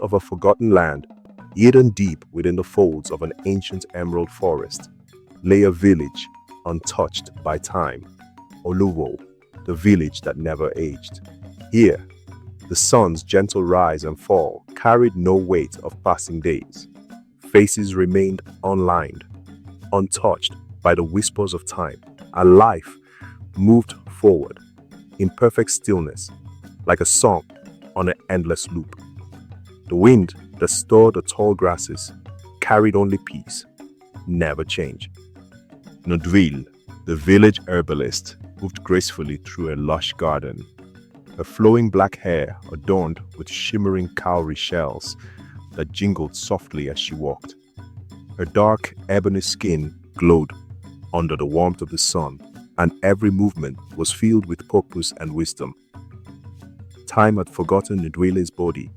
of a forgotten land, hidden deep within the folds of an ancient emerald forest, lay a village untouched by time. Oluwo, the village that never aged. Here, the sun's gentle rise and fall carried no weight of passing days. Faces remained unlined, untouched by the whispers of time, and life moved forward in perfect stillness, like a song on an endless loop. The wind that stirred the tall grasses carried only peace, never change. Ndwele, the village herbalist, moved gracefully through a lush garden, her flowing black hair adorned with shimmering cowrie shells that jingled softly as she walked. Her dark ebony skin glowed under the warmth of the sun, and every movement was filled with purpose and wisdom. Time had forgotten Ndwele's body,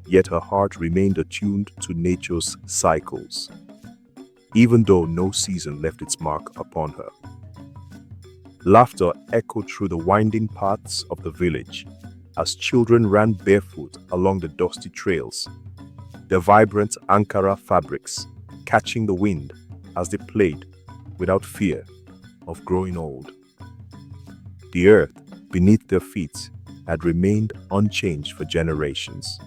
yet her heart remained attuned to nature's cycles, even though no season left its mark upon her. Laughter echoed through the winding paths of the village as children ran barefoot along the dusty trails, their vibrant Ankara fabrics catching the wind as they played without fear of growing old. The earth beneath their feet had remained unchanged for generations,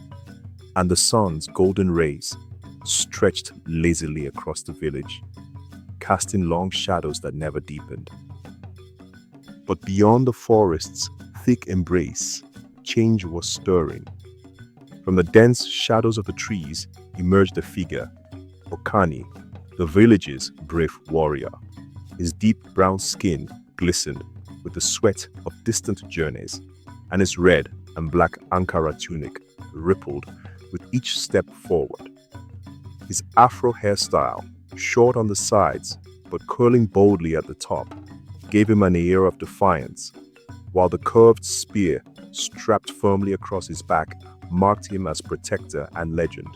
and the sun's golden rays stretched lazily across the village, casting long shadows that never deepened. But beyond the forest's thick embrace, change was stirring. From the dense shadows of the trees emerged a figure, Okani, the village's brave warrior. His deep brown skin glistened with the sweat of distant journeys, and his red and black Ankara tunic rippled with each step forward. His afro hairstyle, short on the sides but curling boldly at the top, gave him an air of defiance, while the curved spear strapped firmly across his back marked him as protector and legend.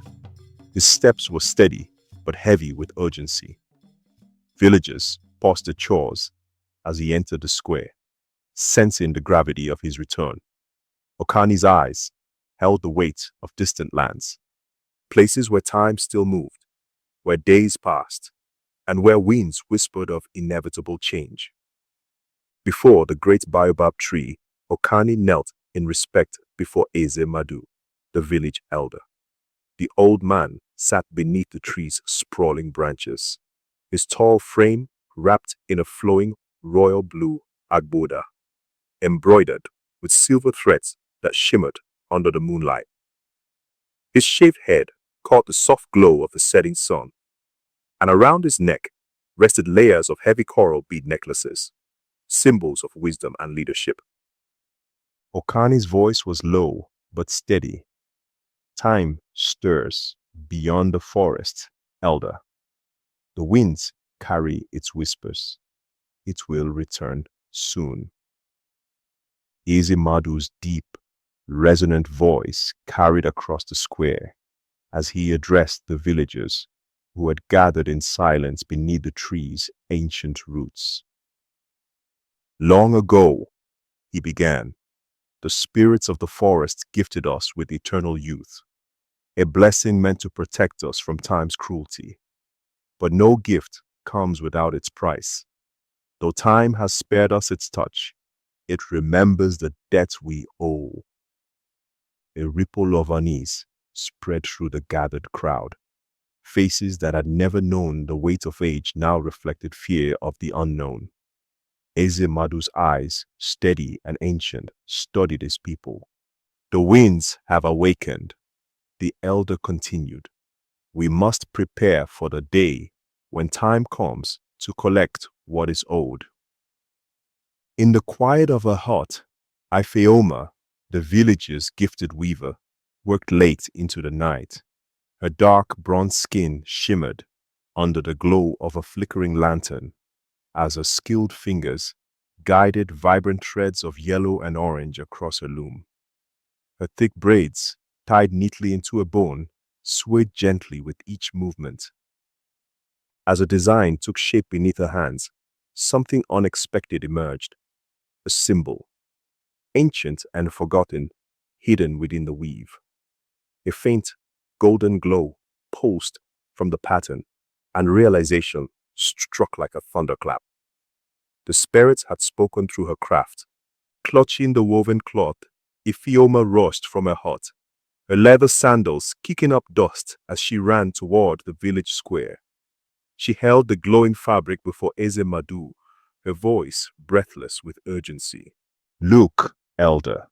His steps were steady but heavy with urgency. Villagers paused their chores as he entered the square, sensing the gravity of his return. Okani's eyes held the weight of distant lands, places where time still moved, where days passed, and where winds whispered of inevitable change. Before the great baobab tree, Okani knelt in respect before Eze Madu, the village elder. The old man sat beneath the tree's sprawling branches, his tall frame wrapped in a flowing royal blue agboda, embroidered with silver threads that shimmered under the moonlight. His shaved head caught the soft glow of the setting sun, and around his neck rested layers of heavy coral bead necklaces, symbols of wisdom and leadership. Okani's voice was low but steady. Time stirs beyond the forest, elder. The winds carry its whispers. It will return soon. Eze Madu's deep, resonant voice carried across the square as he addressed the villagers who had gathered in silence beneath the tree's ancient roots. Long ago, he began, the spirits of the forest gifted us with eternal youth, a blessing meant to protect us from time's cruelty. But no gift comes without its price. Though time has spared us its touch, it remembers the debt we owe. A ripple of unease spread through the gathered crowd. Faces that had never known the weight of age now reflected fear of the unknown. Eze Madu's eyes, steady and ancient, studied his people. The winds have awakened, the elder continued. We must prepare for the day when time comes to collect what is owed. In the quiet of her hut, Ifeoma, the village's gifted weaver, worked late into the night. Her dark bronze skin shimmered under the glow of a flickering lantern as her skilled fingers guided vibrant threads of yellow and orange across her loom. Her thick braids, tied neatly into a bone, swayed gently with each movement. As a design took shape beneath her hands, something unexpected emerged, a symbol, ancient and forgotten, hidden within the weave. A faint golden glow pulsed from the pattern, and realization struck like a thunderclap. The spirits had spoken through her craft. Clutching the woven cloth, Ifeoma rushed from her hut, her leather sandals kicking up dust as she ran toward the village square. She held the glowing fabric before Eze Madu, her voice breathless with urgency. Look, elder,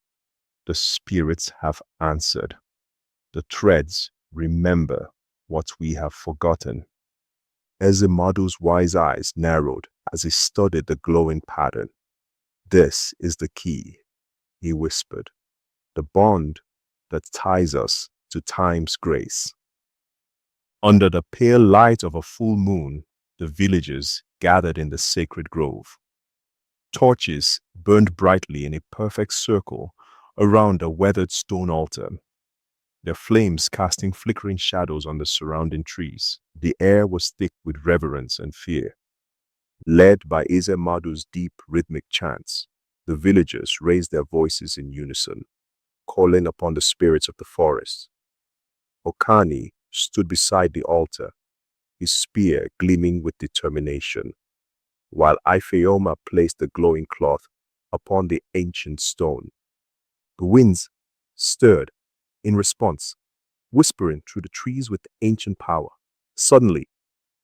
the spirits have answered. The threads remember what we have forgotten. Eze Madu's wise eyes narrowed as he studied the glowing pattern. This is the key, he whispered, the bond that ties us to time's grace. Under the pale light of a full moon, the villagers gathered in the sacred grove. Torches burned brightly in a perfect circle around a weathered stone altar, their flames casting flickering shadows on the surrounding trees. The air was thick with reverence and fear. Led by Eze Madu's deep rhythmic chants, the villagers raised their voices in unison, calling upon the spirits of the forest. Okani stood beside the altar, his spear gleaming with determination, while Ifeoma placed the glowing cloth upon the ancient stone. The winds stirred in response, whispering through the trees with ancient power. Suddenly,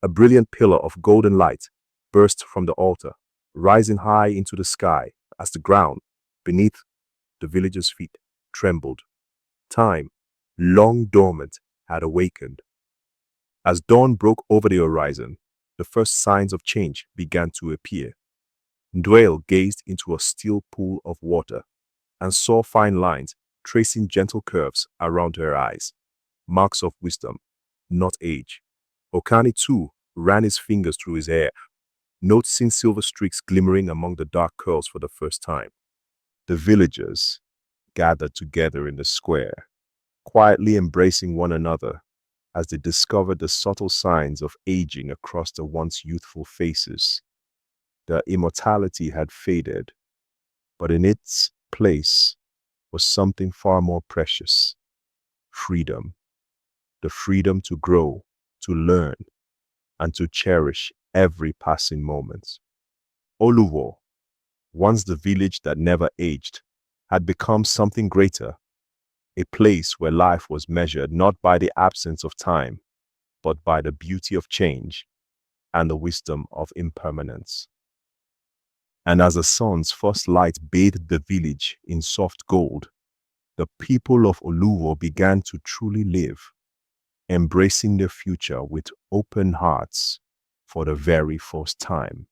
a brilliant pillar of golden light burst from the altar, rising high into the sky as the ground beneath the villagers' feet trembled. Time, long dormant, had awakened. As dawn broke over the horizon, the first signs of change began to appear. Ndwele gazed into a still pool of water and saw fine lines tracing gentle curves around her eyes, marks of wisdom, not age. Okani too ran his fingers through his hair, noticing silver streaks glimmering among the dark curls for the first time. The villagers gathered together in the square, quietly embracing one another as they discovered the subtle signs of aging across the once youthful faces. Their immortality had faded, but in its place was something far more precious: freedom. The freedom to grow, to learn, and to cherish every passing moment. Oluwo, once the village that never aged, had become something greater, a place where life was measured not by the absence of time, but by the beauty of change and the wisdom of impermanence. And as the sun's first light bathed the village in soft gold, the people of Oluwo began to truly live, embracing their future with open hearts for the very first time.